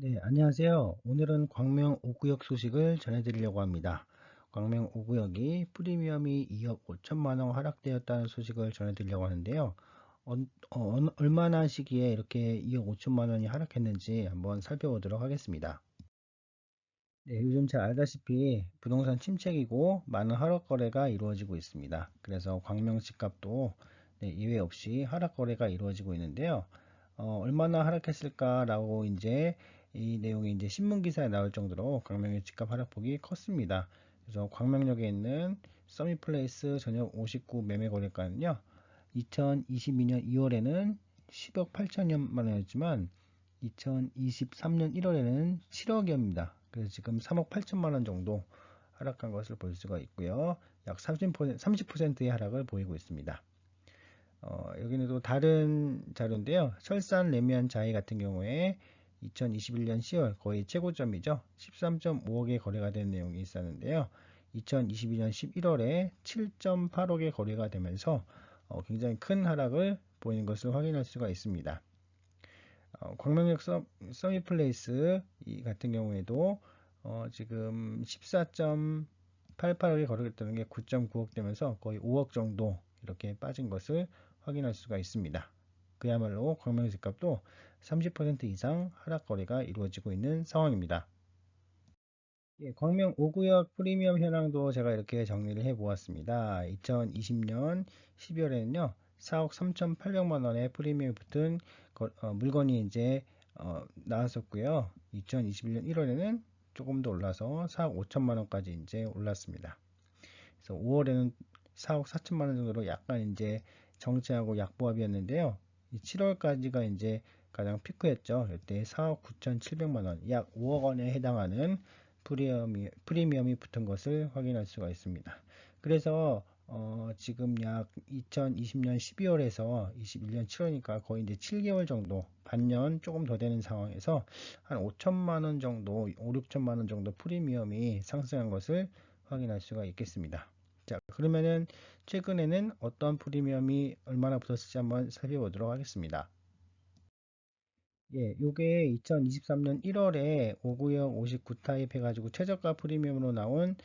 네, 안녕하세요. 오늘은 광명 5구역 소식을 전해드리려고 합니다. 광명 5구역이 프리미엄이 2억 5천만 원 하락되었다는 소식을 전해드리려고 하는데요. 얼마나 시기에 이렇게 2억 5천만 원이 하락했는지 한번 살펴보도록 하겠습니다. 네, 요즘 잘 알다시피 부동산 침체이고 많은 하락 거래가 이루어지고 있습니다. 그래서 광명 집값도 예외 없이 하락 거래가 이루어지고 있는데요. 얼마나 하락했을까라고 이제 이 내용이 이제 신문 기사에 나올 정도로 광명의 집값 하락폭이 컸습니다. 그래서 광명역에 있는 서밋플레이스 전역 59 매매 거래가는요. 2022년 2월에는 10억 8천여만 원이었지만 2023년 1월에는 7억이옵니다. 그래서 지금 3억 8천만 원 정도 하락한 것을 볼 수가 있고요. 약 30%의 하락을 보이고 있습니다. 여기는 또 다른 자료인데요. 철산 레미안 자이 같은 경우에 2021년 10월 거의 최고점이죠. 13.5억에 거래가 된 내용이 있었는데요. 2022년 11월에 7.8억에 거래가 되면서 굉장히 큰 하락을 보이는 것을 확인할 수가 있습니다. 광명역 서미플레이스 같은 경우에도 지금 14.88억에 거래됐다는 게 9.9억 되면서 거의 5억 정도 이렇게 빠진 것을 확인할 수가 있습니다. 그야말로 광명 집값도 30% 이상 하락 거래가 이루어지고 있는 상황입니다. 예, 광명 5구역 프리미엄 현황도 제가 이렇게 정리를 해 보았습니다. 2020년 12월에는요, 4억 3,800만 원의 프리미엄이 붙은 물건이 이제 나왔었고요. 2021년 1월에는 조금 더 올라서 4억 5천만 원까지 이제 올랐습니다. 그래서 5월에는 4억 4천만 원 정도로 약간 이제 정체하고 약보합이었는데요. 7월까지가 이제 가장 피크였죠. 이때 4억 9,700만 원, 약 5억 원에 해당하는 프리미엄이 붙은 것을 확인할 수가 있습니다. 그래서 지금 약 2020년 12월에서 21년 7월이니까 거의 이제 7개월 정도, 반년 조금 더 되는 상황에서 한 5천만 원 정도, 5, 6천만 원 정도 프리미엄이 상승한 것을 확인할 수가 있겠습니다. 자, 그러면은 최근에는 어떤 프리미엄이 얼마나 붙었을지 한번 살펴보도록 하겠습니다. 예, 요게 2023년 1월에 5구역 59 타입 해가지고 최저가 프리미엄으로 나온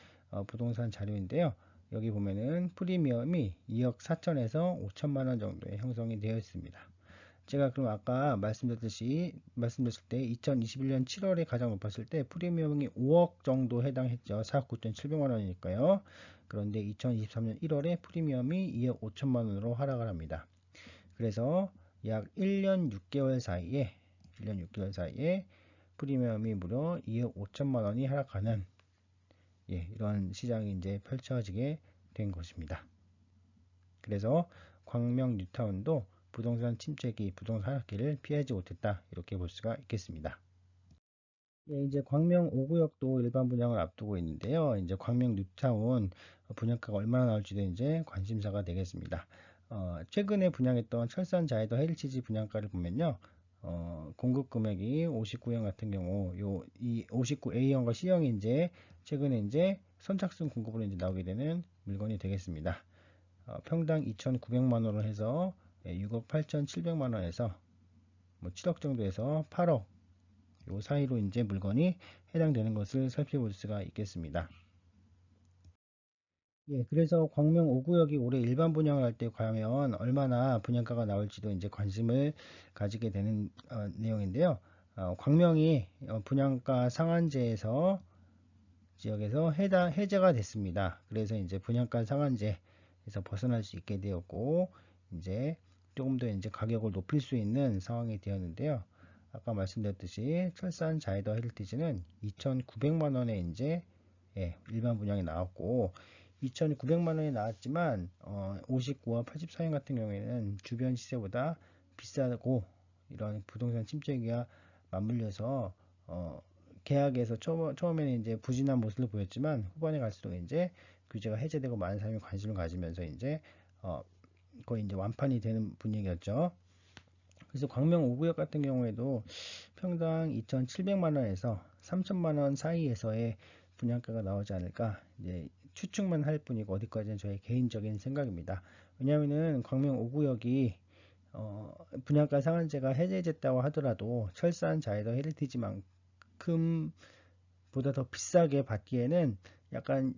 부동산 자료인데요. 여기 보면은 프리미엄이 2억 4천에서 5천만 원 정도에 형성이 되어 있습니다. 제가 그럼 아까 말씀드렸을 때 2021년 7월에 가장 높았을 때 프리미엄이 5억 정도 해당했죠. 4억 9,700만 원이니까요. 그런데 2023년 1월에 프리미엄이 2억 5천만 원으로 하락을 합니다. 그래서 약 1년 6개월 사이에 프리미엄이 무려 2억 5천만 원이 하락하는 이런 시장이 이제 펼쳐지게 된 것입니다. 그래서 광명 뉴타운도 부동산 침체기, 부동산 하락기를 피하지 못했다. 이렇게 볼 수가 있겠습니다. 예, 이제 광명 5구역도 일반 분양을 앞두고 있는데요. 이제 광명 뉴타운 분양가가 얼마나 나올지도 이제 관심사가 되겠습니다. 최근에 분양했던 철산 자이더 헬리티지 분양가를 보면요. 공급 금액이 59형 같은 경우 이 59A형과 C형이 이제 최근에 이제 선착순 공급으로 이제 나오게 되는 물건이 되겠습니다. 평당 2,900만 원을 해서 6억 8,700만 원에서 뭐 7억 정도에서 8억 요 사이로 이제 물건이 해당되는 것을 살펴볼 수가 있겠습니다. 예, 그래서 광명 5구역이 올해 일반 분양을 할 때 과연 얼마나 분양가가 나올지도 이제 관심을 가지게 되는 내용인데요. 광명이 분양가 상한제에서 지역에서 해제가 됐습니다. 그래서 이제 분양가 상한제에서 벗어날 수 있게 되었고 이제 조금 더 이제 가격을 높일 수 있는 상황이 되었는데요. 아까 말씀드렸듯이 철산 자이더 헬리티지는 2,900만 원에 이제 일반 분양이 나왔고 2,900만 원이 나왔지만 59와 84형 같은 경우에는 주변 시세보다 비싸고 이런 부동산 침체기가 맞물려서 계약에서 처음에는 이제 부진한 모습을 보였지만 후반에 갈수록 이제 규제가 해제되고 많은 사람이 관심을 가지면서 이제 거의 이제 완판이 되는 분위기였죠. 그래서 광명 5구역 같은 경우에도 평당 2,700만 원에서 3천만 원 사이에서의 분양가가 나오지 않을까 이제 추측만 할 뿐이고 어디까지는 저의 개인적인 생각입니다. 왜냐하면은 광명 5구역이 분양가 상한제가 해제됐다고 하더라도 철산 자이더 보다 더 비싸게 받기에는 약간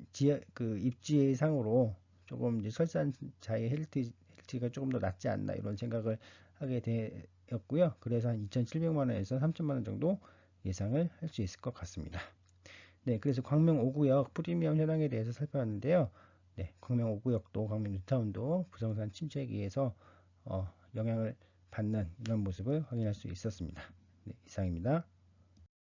입지상으로 조금 이제 설산자의 헬스가 조금 더 낫지 않나 이런 생각을 하게 되었고요. 그래서 한 2,700만 원에서 3천만 원 정도 예상을 할 수 있을 것 같습니다. 네, 그래서 광명 5구역 프리미엄 현황에 대해서 살펴봤는데요. 네, 광명 5구역도 광명 뉴타운도 부동산 침체에 의해서 영향을 받는 이런 모습을 확인할 수 있었습니다. 네, 이상입니다.